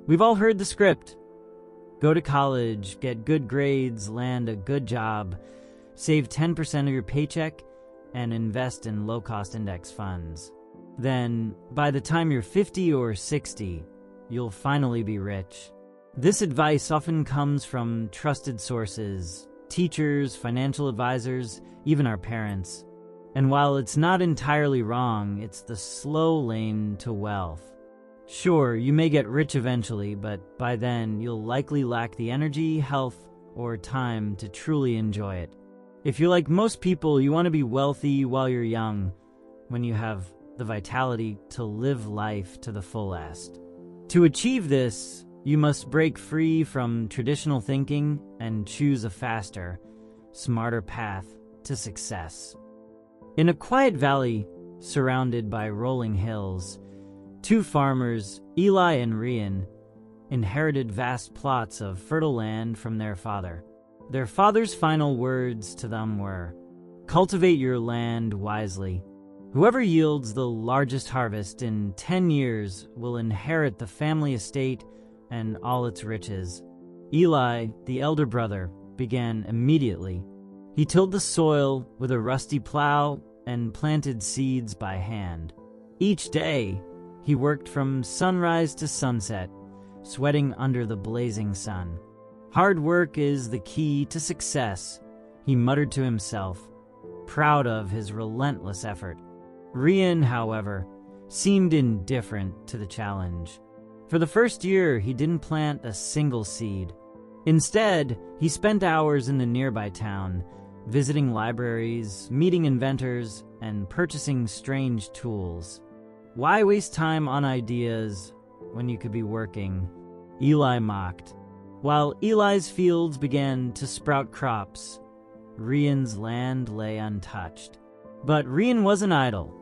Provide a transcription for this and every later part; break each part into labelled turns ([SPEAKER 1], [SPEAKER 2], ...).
[SPEAKER 1] We've all heard the script. Go to college, get good grades, land a good job, save 10% of your paycheck, and invest in low-cost index funds. Then, by the time you're 50 or 60, you'll finally be rich. This advice often comes from trusted sources, teachers, financial advisors, even our parents. And while it's not entirely wrong, it's the slow lane to wealth. Sure, you may get rich eventually, but by then you'll likely lack the energy, health, or time to truly enjoy it. If you're like most people, you want to be wealthy while you're young, when you have the vitality to live life to the fullest. To achieve this, you must break free from traditional thinking and choose a faster, smarter path to success. In a quiet valley surrounded by rolling hills, two farmers, Eli and Rian, inherited vast plots of fertile land from their father. Their father's final words to them were, "Cultivate your land wisely. Whoever yields the largest harvest in 10 years will inherit the family estate and all its riches." Eli, the elder brother, began immediately. He tilled the soil with a rusty plow and planted seeds by hand. Each day, he worked from sunrise to sunset, sweating under the blazing sun. "Hard work is the key to success," he muttered to himself, proud of his relentless effort. Rian, however, seemed indifferent to the challenge. For the first year, he didn't plant a single seed. Instead, he spent hours in the nearby town, visiting libraries, meeting inventors, and purchasing strange tools. Why waste time on ideas when you could be working? Eli mocked. While Eli's fields began to sprout crops, Rian's land lay untouched. But Rian wasn't idle.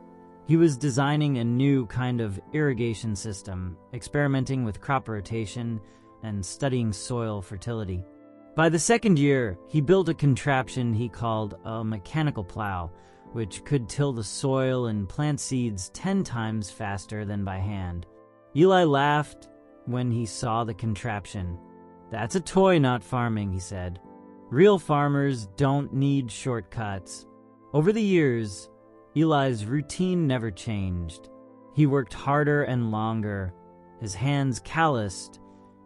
[SPEAKER 1] He was designing a new kind of irrigation system, experimenting with crop rotation, and studying soil fertility. By the second year, he built a contraption he called a mechanical plow, which could till the soil and plant seeds 10 times faster than by hand. Eli laughed when he saw the contraption. "That's a toy, not farming," he said. "Real farmers don't need shortcuts." Over the years, Eli's routine never changed. He worked harder and longer, his hands calloused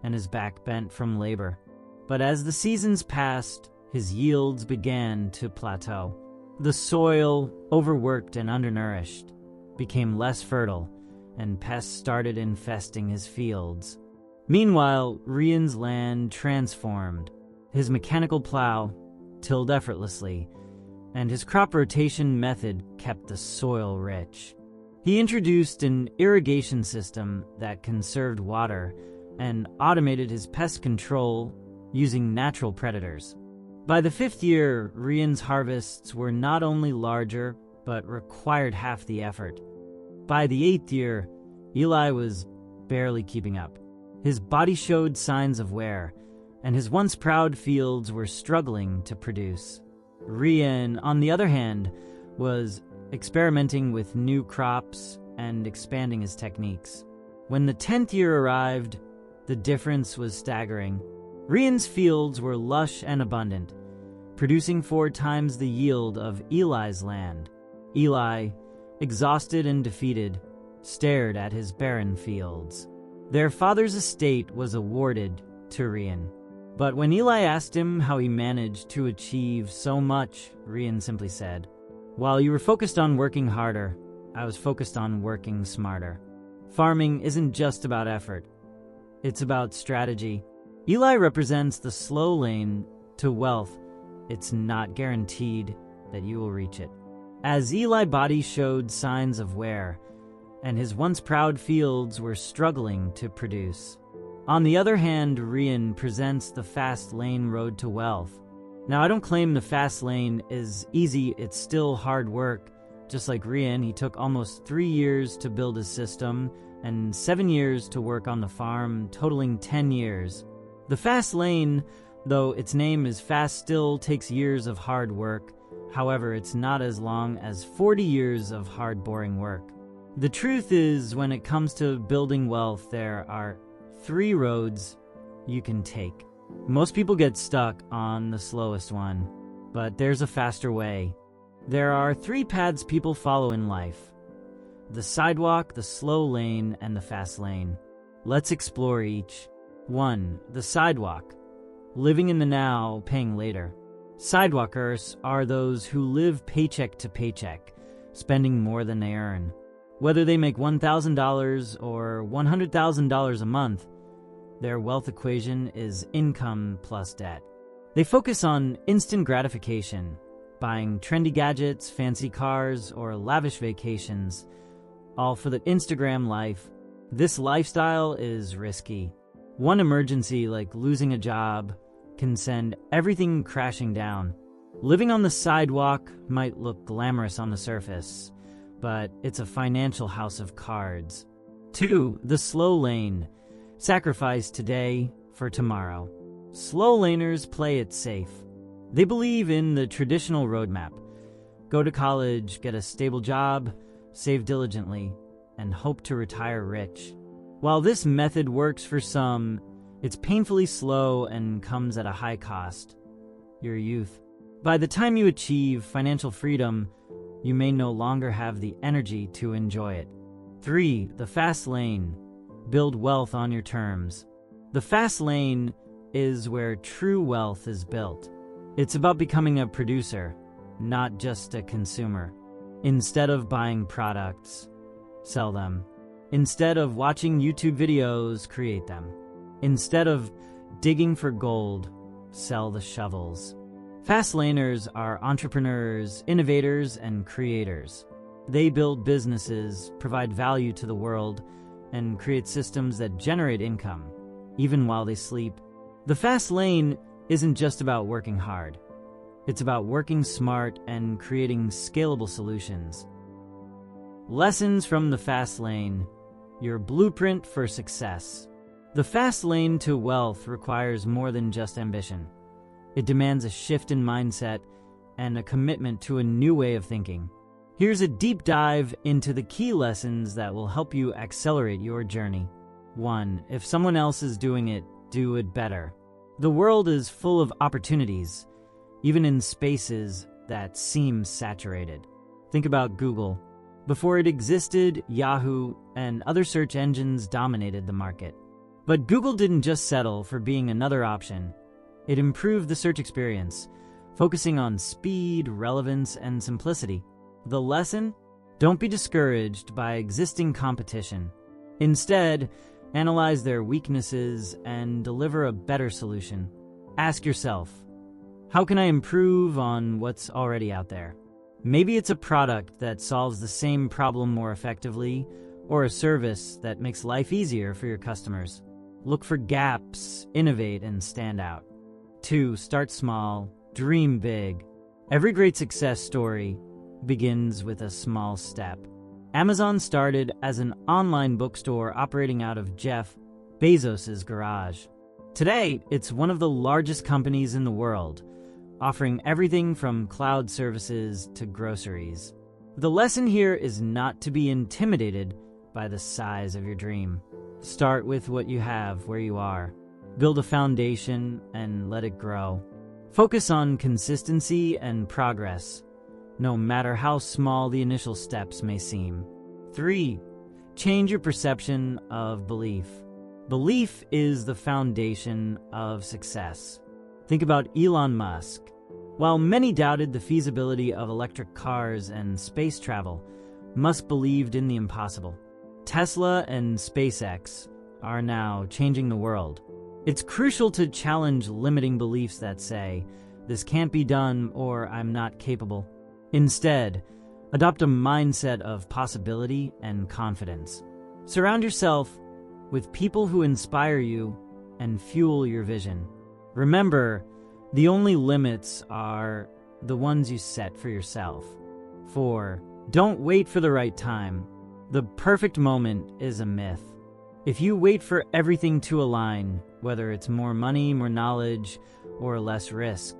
[SPEAKER 1] and his back bent from labor. But as the seasons passed, his yields began to plateau. The soil, overworked and undernourished, became less fertile, and pests started infesting his fields. Meanwhile, Rian's land transformed. His mechanical plow tilled effortlessly, and his crop rotation method kept the soil rich. He introduced an irrigation system that conserved water and automated his pest control using natural predators. By the 5th year, Rian's harvests were not only larger, but required half the effort. By the 8th year, Eli was barely keeping up. His body showed signs of wear, and his once proud fields were struggling to produce. Rian, on the other hand, was experimenting with new crops and expanding his techniques. When the 10th year arrived, the difference was staggering. Rian's fields were lush and abundant, producing 4 times the yield of Eli's land. Eli, exhausted and defeated, stared at his barren fields. Their father's estate was awarded to Rian. But when Eli asked him how he managed to achieve so much, Rian simply said, "While you were focused on working harder, I was focused on working smarter. Farming isn't just about effort. It's about strategy." Eli represents the slow lane to wealth. It's not guaranteed that you will reach it. As Eli's body showed signs of wear, and his once proud fields were struggling to produce. On the other hand, Rian presents the fast lane road to wealth. Now, I don't claim the fast lane is easy, it's still hard work. Just like Rian, he took almost 3 years to build his system and 7 years to work on the farm, totaling 10 years. The fast lane, though its name is fast, still takes years of hard work. However, it's not as long as 40 years of hard, boring work. The truth is, when it comes to building wealth, there are 3 roads you can take. Most people get stuck on the slowest one, but there's a faster way. There are 3 paths people follow in life: the sidewalk, the slow lane, and the fast lane. Let's explore each. 1. The sidewalk. Living in the now, paying later. Sidewalkers are those who live paycheck to paycheck, spending more than they earn. Whether they make $1,000 or $100,000 a month, their wealth equation is income plus debt. They focus on instant gratification, buying trendy gadgets, fancy cars, or lavish vacations, all for the Instagram life. This lifestyle is risky. One emergency, like losing a job, can send everything crashing down. Living on the sidewalk might look glamorous on the surface, but it's a financial house of cards. 2. The slow lane. Sacrifice today for tomorrow. Slow laners play it safe. They believe in the traditional roadmap. Go to college, get a stable job, save diligently, and hope to retire rich. While this method works for some, it's painfully slow and comes at a high cost: your youth. By the time you achieve financial freedom, you may no longer have the energy to enjoy it. 3. The fast lane. Build wealth on your terms. The fast lane is where true wealth is built. It's about becoming a producer, not just a consumer. Instead of buying products, sell them. Instead of watching YouTube videos, create them. Instead of digging for gold, sell the shovels. Fast laners are entrepreneurs, innovators, and creators. They build businesses, provide value to the world, and create systems that generate income, even while they sleep. The fast lane isn't just about working hard. It's about working smart and creating scalable solutions. Lessons from the fast lane. Your blueprint for success. The fast lane to wealth requires more than just ambition. It demands a shift in mindset and a commitment to a new way of thinking. Here's a deep dive into the key lessons that will help you accelerate your journey. 1. If someone else is doing it, do it better. The world is full of opportunities, even in spaces that seem saturated. Think about Google. Before it existed, Yahoo and other search engines dominated the market. But Google didn't just settle for being another option. It improved the search experience, focusing on speed, relevance, and simplicity. The lesson? Don't be discouraged by existing competition. Instead, analyze their weaknesses and deliver a better solution. Ask yourself, how can I improve on what's already out there? Maybe it's a product that solves the same problem more effectively, or a service that makes life easier for your customers. Look for gaps, innovate, and stand out. 2. Start small, dream big. Every great success story begins with a small step. Amazon started as an online bookstore operating out of Jeff Bezos' garage. Today, it's one of the largest companies in the world, offering everything from cloud services to groceries. The lesson here is not to be intimidated by the size of your dream. Start with what you have where you are. Build a foundation and let it grow. Focus on consistency and progress, no matter how small the initial steps may seem. 3. Change your perception of belief. Belief is the foundation of success. Think about Elon Musk. While many doubted the feasibility of electric cars and space travel, Musk believed in the impossible. Tesla and SpaceX are now changing the world. It's crucial to challenge limiting beliefs that say, "This can't be done," or "I'm not capable." Instead, adopt a mindset of possibility and confidence. Surround yourself with people who inspire you and fuel your vision. Remember, the only limits are the ones you set for yourself. 4. Don't wait for the right time. The perfect moment is a myth. If you wait for everything to align, whether it's more money, more knowledge, or less risk,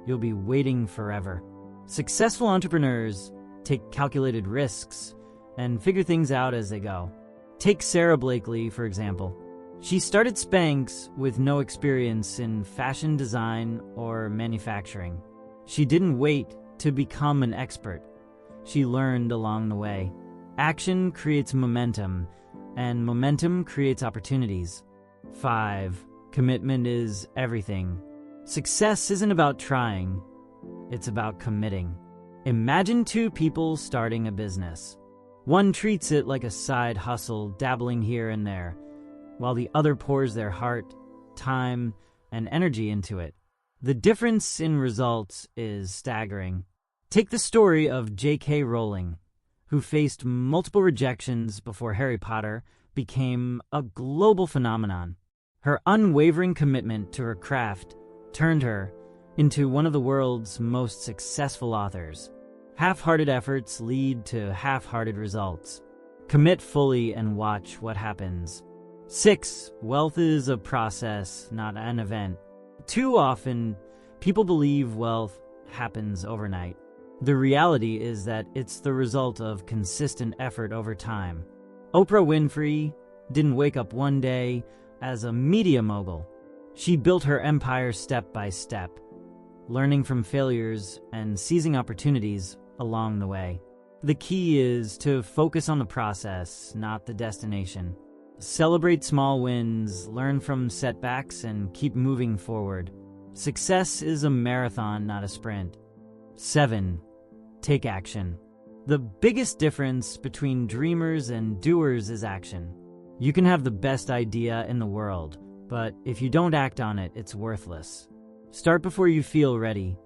[SPEAKER 1] you'll be waiting forever. Successful entrepreneurs take calculated risks and figure things out as they go. Take Sarah Blakely, for example. She started Spanx with no experience in fashion design or manufacturing. She didn't wait to become an expert. She learned along the way. Action creates momentum, and momentum creates opportunities. 5. Commitment is everything. Success isn't about trying, it's about committing. Imagine two people starting a business. One treats it like a side hustle, dabbling here and there, while the other pours their heart, time, and energy into it. The difference in results is staggering. Take the story of J.K. Rowling, who faced multiple rejections before Harry Potter became a global phenomenon. Her unwavering commitment to her craft turned her into one of the world's most successful authors. Half-hearted efforts lead to half-hearted results. Commit fully and watch what happens. 6. Wealth is a process, not an event. Too often, people believe wealth happens overnight. The reality is that it's the result of consistent effort over time. Oprah Winfrey didn't wake up one day as a media mogul. She built her empire step by step, learning from failures and seizing opportunities along the way. The key is to focus on the process, not the destination. Celebrate small wins, learn from setbacks, and keep moving forward. Success is a marathon, not a sprint. 7. Take action. The biggest difference between dreamers and doers is action. You can have the best idea in the world, but if you don't act on it, it's worthless. Start before you feel ready,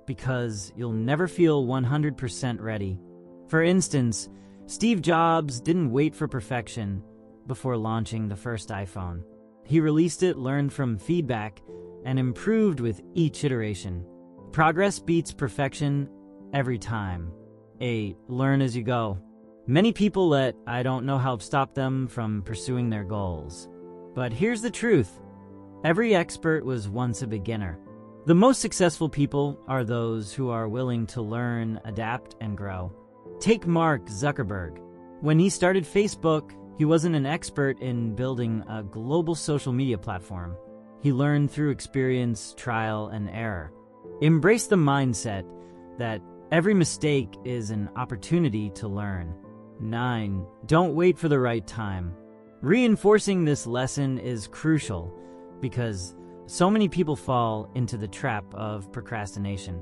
[SPEAKER 1] because you'll never feel 100% ready. For instance, Steve Jobs didn't wait for perfection before launching the first iPhone. He released it, learned from feedback, and improved with each iteration. Progress beats perfection every time. 8. Learn as you go. Many people let "I don't know" help stop them from pursuing their goals. But here's the truth. Every expert was once a beginner. The most successful people are those who are willing to learn, adapt, and grow. Take Mark Zuckerberg. When he started Facebook, he wasn't an expert in building a global social media platform. He learned through experience, trial, and error. Embrace the mindset that every mistake is an opportunity to learn. 9. Don't wait for the right time. Reinforcing this lesson is crucial because so many people fall into the trap of procrastination.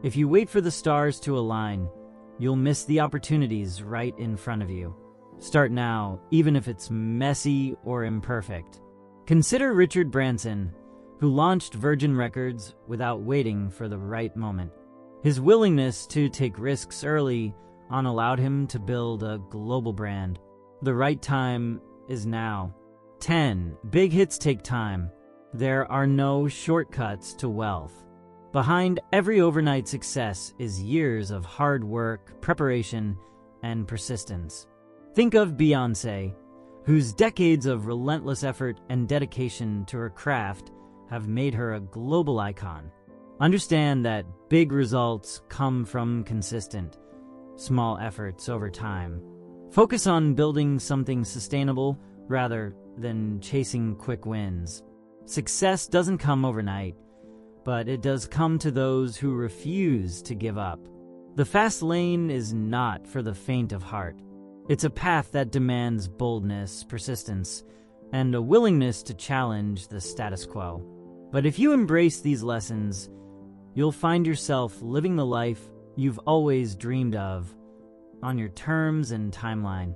[SPEAKER 1] If you wait for the stars to align, you'll miss the opportunities right in front of you. Start now, even if it's messy or imperfect. Consider Richard Branson, who launched Virgin Records without waiting for the right moment. His willingness to take risks early on allowed him to build a global brand. The right time is now. 10. Big hits take time. There are no shortcuts to wealth. Behind every overnight success is years of hard work, preparation, and persistence. Think of Beyoncé, whose decades of relentless effort and dedication to her craft have made her a global icon. Understand that big results come from consistent, small efforts over time. Focus on building something sustainable rather than chasing quick wins. Success doesn't come overnight, but it does come to those who refuse to give up. The fast lane is not for the faint of heart. It's a path that demands boldness, persistence, and a willingness to challenge the status quo. But if you embrace these lessons, you'll find yourself living the life you've always dreamed of, on your terms and timeline.